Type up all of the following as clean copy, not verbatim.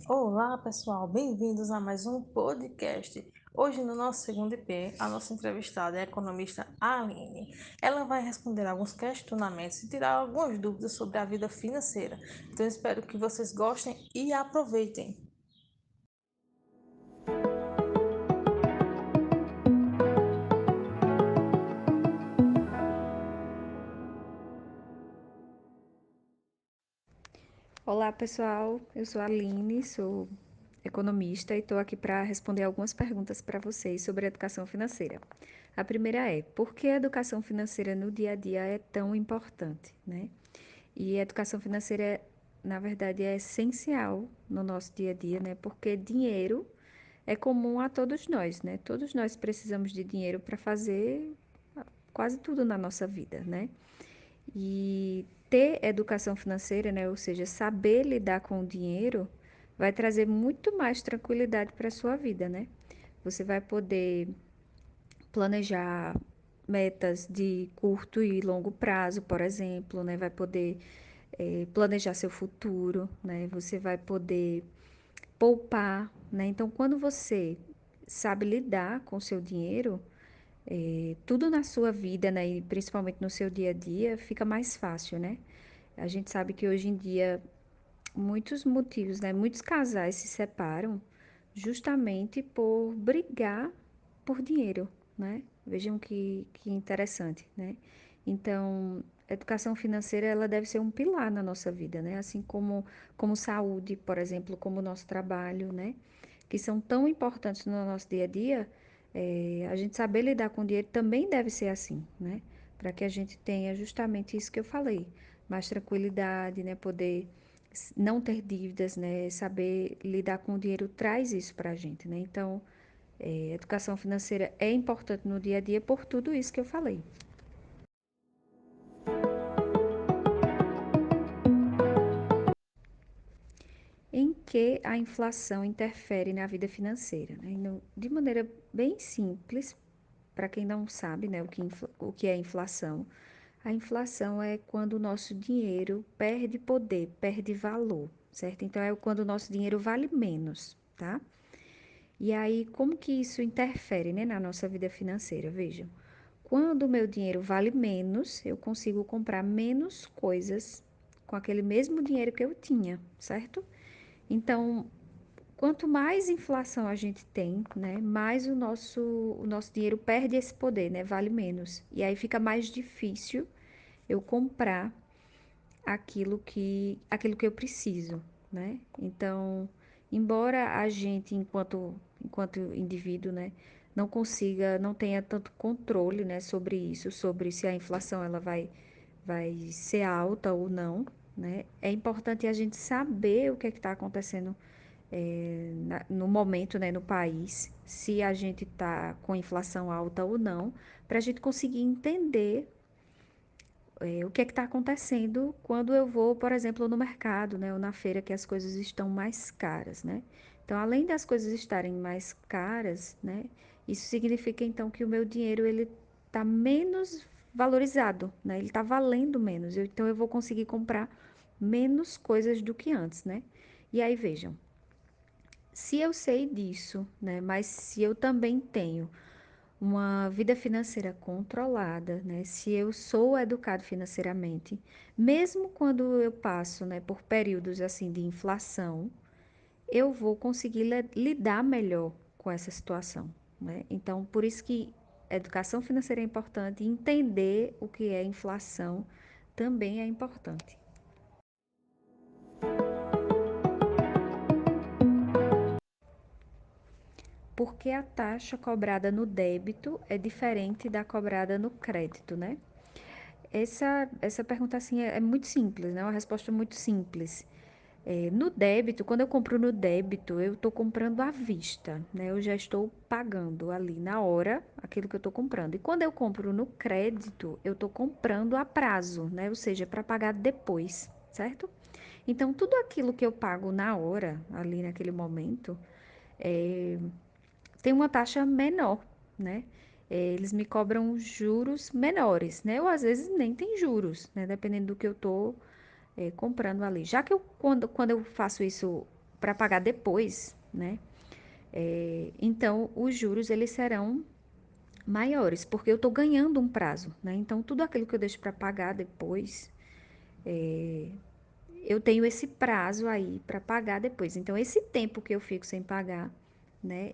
Olá, pessoal, bem-vindos a mais um podcast. Hoje, no nosso segundo IP, a nossa entrevistada é a economista Aline. Ela vai responder alguns questionamentos e tirar algumas dúvidas sobre a vida financeira. Então, espero que vocês gostem e aproveitem. Olá, pessoal. Eu sou a Aline, sou economista e estou aqui para responder algumas perguntas para vocês sobre educação financeira. A primeira é: por que a educação financeira no dia a dia é tão importante, né? E a educação financeira, na verdade, é essencial no nosso dia a dia, né? Porque dinheiro é comum a todos nós, né? Todos nós precisamos de dinheiro para fazer quase tudo na nossa vida, né? E ter educação financeira, né, ou seja, saber lidar com o dinheiro, vai trazer muito mais tranquilidade para a sua vida, né? Você vai poder planejar metas de curto e longo prazo, por exemplo, né? Vai poder planejar seu futuro, né? Você vai poder poupar, né? Então, quando você sabe lidar com o seu dinheiro, tudo na sua vida, né, e principalmente no seu dia a dia, fica mais fácil, né? A gente sabe que hoje em dia muitos motivos, né, muitos casais se separam justamente por brigar por dinheiro, né? Vejam que interessante, né? Então, a educação financeira ela deve ser um pilar na nossa vida, né? Assim como saúde, por exemplo, como o nosso trabalho, né? Que são tão importantes no nosso dia a dia, a gente saber lidar com o dinheiro também deve ser assim, né? Para que a gente tenha justamente isso que eu falei, mais tranquilidade, né? Poder não ter dívidas, né? Saber lidar com o dinheiro traz isso para a gente, né? Então, educação financeira é importante no dia a dia por tudo isso que eu falei. Em que a inflação interfere na vida financeira, né? De maneira bem simples, para quem não sabe, né, o que é inflação. A inflação é quando o nosso dinheiro perde poder, perde valor, certo? Então é quando o nosso dinheiro vale menos, tá? E aí, como que isso interfere, né, na nossa vida financeira? Vejam, quando o meu dinheiro vale menos, eu consigo comprar menos coisas com aquele mesmo dinheiro que eu tinha, certo? Então, quanto mais inflação a gente tem, né, mais o nosso dinheiro perde esse poder, né, vale menos. E aí fica mais difícil eu comprar aquilo que eu preciso, né? Então, embora a gente, enquanto indivíduo, né, não consiga, não tenha tanto controle, né, sobre isso, sobre se a inflação ela vai ser alta ou não, né? É importante a gente saber o que é que está acontecendo no momento, né, no país, se a gente está com inflação alta ou não, para a gente conseguir entender o que é que está acontecendo quando eu vou, por exemplo, no mercado, né, ou na feira, que as coisas estão mais caras, né? Então, além das coisas estarem mais caras, né, isso significa então que o meu dinheiro ele está menos valorizado, né? Ele está valendo menos. Então, eu vou conseguir comprar menos coisas do que antes, né? E aí, vejam, se eu sei disso, né, mas se eu também tenho uma vida financeira controlada, né? Se eu sou educado financeiramente, mesmo quando eu passo, né, por períodos assim de inflação, eu vou conseguir lidar melhor com essa situação, né? Então, por isso que educação financeira é importante, e entender o que é inflação também é importante. Porque a taxa cobrada no débito é diferente da cobrada no crédito, né? Essa pergunta assim é muito simples, né? Uma resposta muito simples. No débito, quando eu compro no débito, eu estou comprando à vista, né? Eu já estou pagando ali na hora aquilo que eu estou comprando. E quando eu compro no crédito, eu estou comprando a prazo, né? Ou seja, para pagar depois, certo? Então, tudo aquilo que eu pago na hora, ali naquele momento, é, tem uma taxa menor, né? Eles me cobram juros menores, né? Ou às vezes nem tem juros, né? Dependendo do que eu tô comprando ali. Já que quando eu faço isso para pagar depois, né? Então, os juros eles serão maiores, porque eu estou ganhando um prazo, né? Então, tudo aquilo que eu deixo para pagar depois, eu tenho esse prazo aí para pagar depois. Então, esse tempo que eu fico sem pagar, né?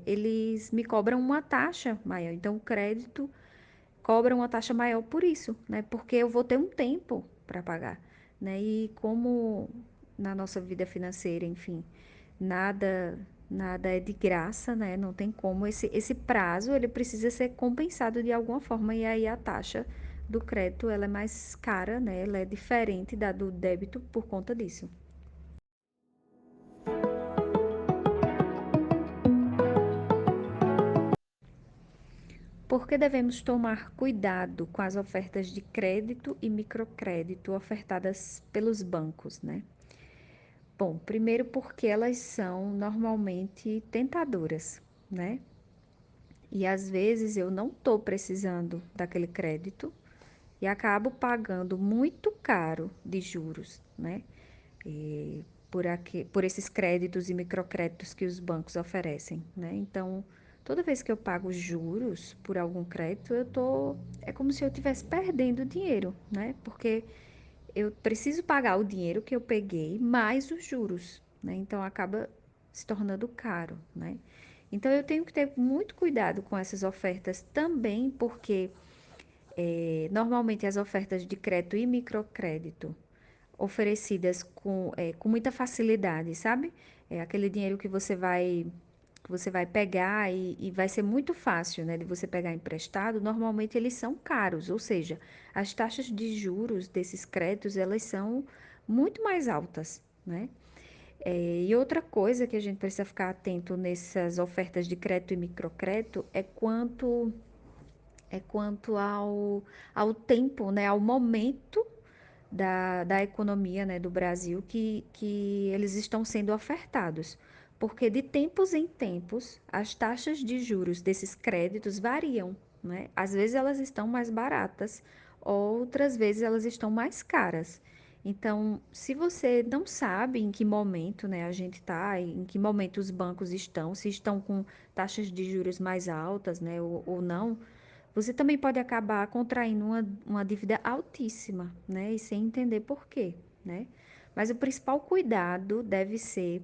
Eles me cobram uma taxa maior. Então, o crédito cobra uma taxa maior por isso, né? Porque eu vou ter um tempo para pagar, né? E como na nossa vida financeira, enfim, nada nada é de graça, né? Não tem como esse prazo, ele precisa ser compensado de alguma forma e aí a taxa do crédito, ela é mais cara, né? Ela é diferente da do débito por conta disso. Por que devemos tomar cuidado com as ofertas de crédito e microcrédito ofertadas pelos bancos, né? Bom, primeiro porque elas são normalmente tentadoras, né? E às vezes eu não estou precisando daquele crédito e acabo pagando muito caro de juros, né? E por esses créditos e microcréditos que os bancos oferecem, né? Então, toda vez que eu pago juros por algum crédito, é como se eu estivesse perdendo dinheiro, né? Porque eu preciso pagar o dinheiro que eu peguei mais os juros, né? Então acaba se tornando caro, né? Então eu tenho que ter muito cuidado com essas ofertas também, porque normalmente as ofertas de crédito e microcrédito oferecidas com muita facilidade, sabe? É aquele dinheiro que você vai pegar e vai ser muito fácil, né, de você pegar emprestado. Normalmente eles são caros, ou seja, as taxas de juros desses créditos elas são muito mais altas, né? E outra coisa que a gente precisa ficar atento nessas ofertas de crédito e microcrédito é quanto ao tempo, né, ao momento da economia, né, do Brasil que eles estão sendo ofertados. Porque de tempos em tempos, as taxas de juros desses créditos variam, né? Às vezes elas estão mais baratas, outras vezes elas estão mais caras. Então, se você não sabe em que momento, né, a gente está, em que momento os bancos estão, se estão com taxas de juros mais altas, né, ou não, você também pode acabar contraindo uma dívida altíssima, né? E sem entender por quê, né? Mas o principal cuidado deve ser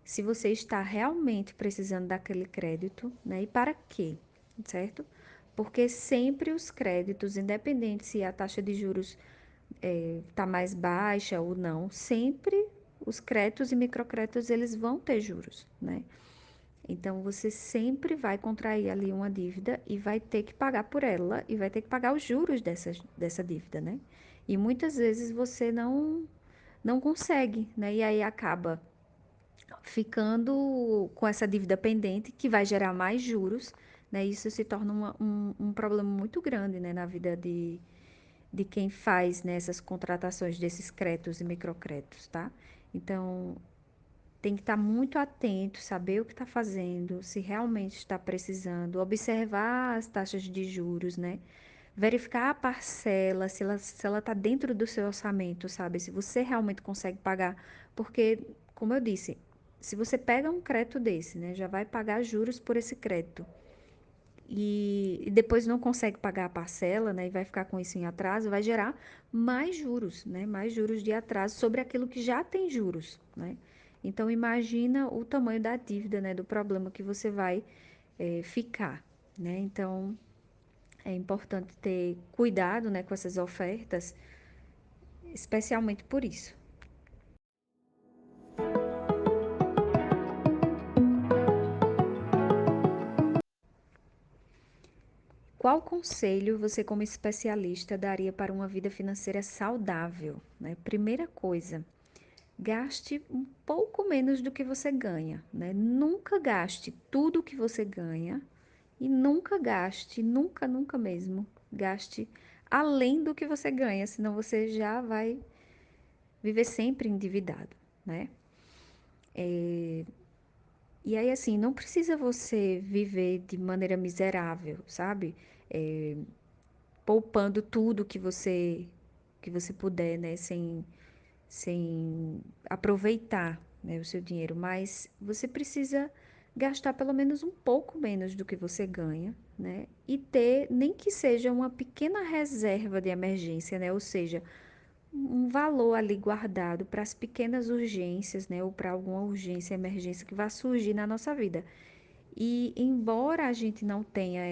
se você está realmente precisando daquele crédito, né? E para quê, certo? Porque sempre os créditos, independente se a taxa de juros está mais baixa ou não, sempre os créditos e microcréditos eles vão ter juros, né? Então você sempre vai contrair ali uma dívida e vai ter que pagar por ela e vai ter que pagar os juros dessa dívida, né? E muitas vezes você não consegue, né? E aí acaba ficando com essa dívida pendente que vai gerar mais juros, né? Isso se torna um problema muito grande, né? Na vida de quem faz, né, essas contratações desses créditos e microcréditos, tá? Então, tem que estar muito atento, saber o que está fazendo, se realmente está precisando, observar as taxas de juros, né? Verificar a parcela, se ela está dentro do seu orçamento, sabe? Se você realmente consegue pagar. Porque, como eu disse, se você pega um crédito desse, né? Já vai pagar juros por esse crédito. E depois não consegue pagar a parcela, né? E vai ficar com isso em atraso, vai gerar mais juros, né? Mais juros de atraso sobre aquilo que já tem juros, né? Então imagina o tamanho da dívida, né? Do problema que você vai ficar, né? Então é importante ter cuidado, né? Com essas ofertas, especialmente por isso. Qual conselho você, como especialista, daria para uma vida financeira saudável, né? Primeira coisa, gaste um pouco menos do que você ganha, né? Nunca gaste tudo o que você ganha e nunca gaste, nunca, nunca mesmo, gaste além do que você ganha, senão você já vai viver sempre endividado, né? E aí, assim, não precisa você viver de maneira miserável, sabe? É, poupando tudo que você puder, né? Sem aproveitar, né, o seu dinheiro, mas você precisa gastar pelo menos um pouco menos do que você ganha, né? E ter, nem que seja uma pequena reserva de emergência, né? Ou seja, um valor ali guardado para as pequenas urgências, né? Ou para alguma urgência, emergência que vai surgir na nossa vida. E embora a gente não tenha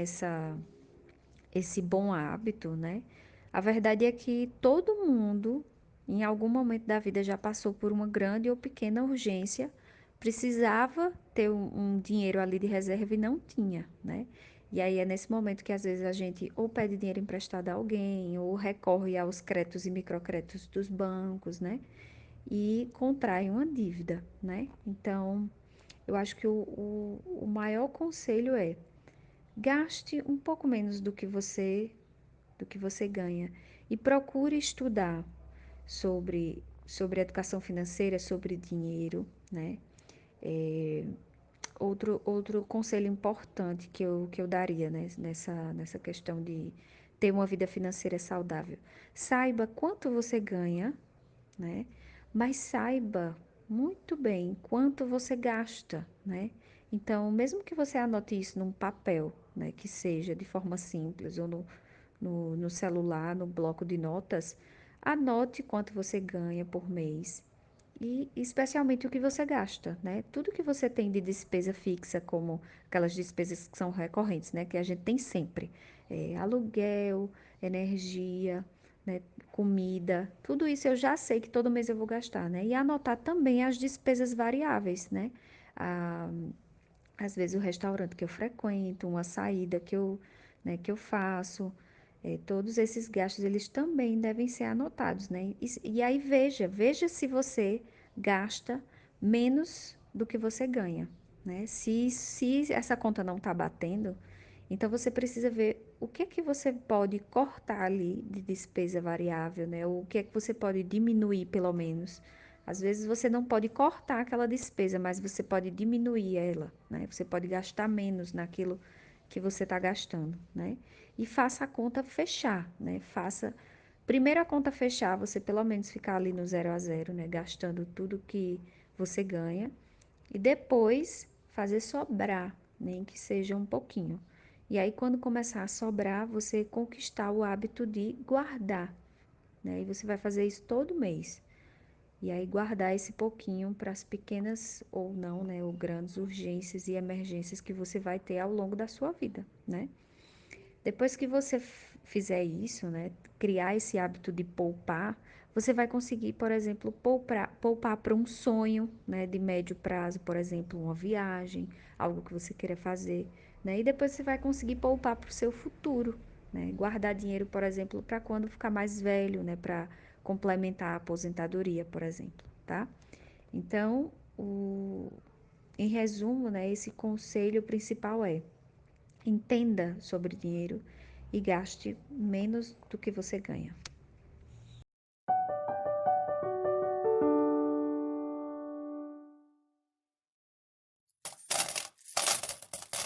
esse bom hábito, né? A verdade é que todo mundo, em algum momento da vida, já passou por uma grande ou pequena urgência, precisava ter um dinheiro ali de reserva e não tinha, né? E aí é nesse momento que às vezes a gente ou pede dinheiro emprestado a alguém, ou recorre aos créditos e microcréditos dos bancos, né? E contrai uma dívida, né? Então, eu acho que o maior conselho é gaste um pouco menos do que você ganha e procure estudar sobre educação financeira, sobre dinheiro, né? É, outro conselho importante que eu daria, né, nessa questão de ter uma vida financeira saudável. Saiba quanto você ganha, né? Mas saiba muito bem quanto você gasta, né? Então, mesmo que você anote isso num papel, né, que seja de forma simples ou no celular, no bloco de notas, anote quanto você ganha por mês e especialmente o que você gasta, né? Tudo que você tem de despesa fixa, como aquelas despesas que são recorrentes, né? Que a gente tem sempre. Aluguel, energia, né? Comida, tudo isso eu já sei que todo mês eu vou gastar, né? E anotar também as despesas variáveis, né? Ah, às vezes o restaurante que eu frequento, uma saída que eu faço, todos esses gastos eles também devem ser anotados, né? E aí veja se você gasta menos do que você ganha, né? Se essa conta não está batendo, então você precisa ver o que é que você pode cortar ali de despesa variável, né? Ou o que é que você pode diminuir pelo menos. Às vezes você não pode cortar aquela despesa, mas você pode diminuir ela, né? Você pode gastar menos naquilo que você está gastando, né? E faça a conta fechar, né? Primeiro a conta fechar, você pelo menos ficar ali no 0 a 0, né? Gastando tudo que você ganha. E depois fazer sobrar, nem que seja um pouquinho. E aí, quando começar a sobrar, você conquistar o hábito de guardar, né? E você vai fazer isso todo mês. E aí, guardar esse pouquinho para as pequenas ou não, né? Ou grandes urgências e emergências que você vai ter ao longo da sua vida, né? Depois que você fizer isso, né, criar esse hábito de poupar, você vai conseguir, por exemplo, poupar para um sonho, né, de médio prazo, por exemplo, uma viagem, algo que você queira fazer, né? E depois você vai conseguir poupar para o seu futuro, né? Guardar dinheiro, por exemplo, para quando ficar mais velho, né, para complementar a aposentadoria, por exemplo, tá? Então, em resumo, né, esse conselho principal é: entenda sobre dinheiro e gaste menos do que você ganha.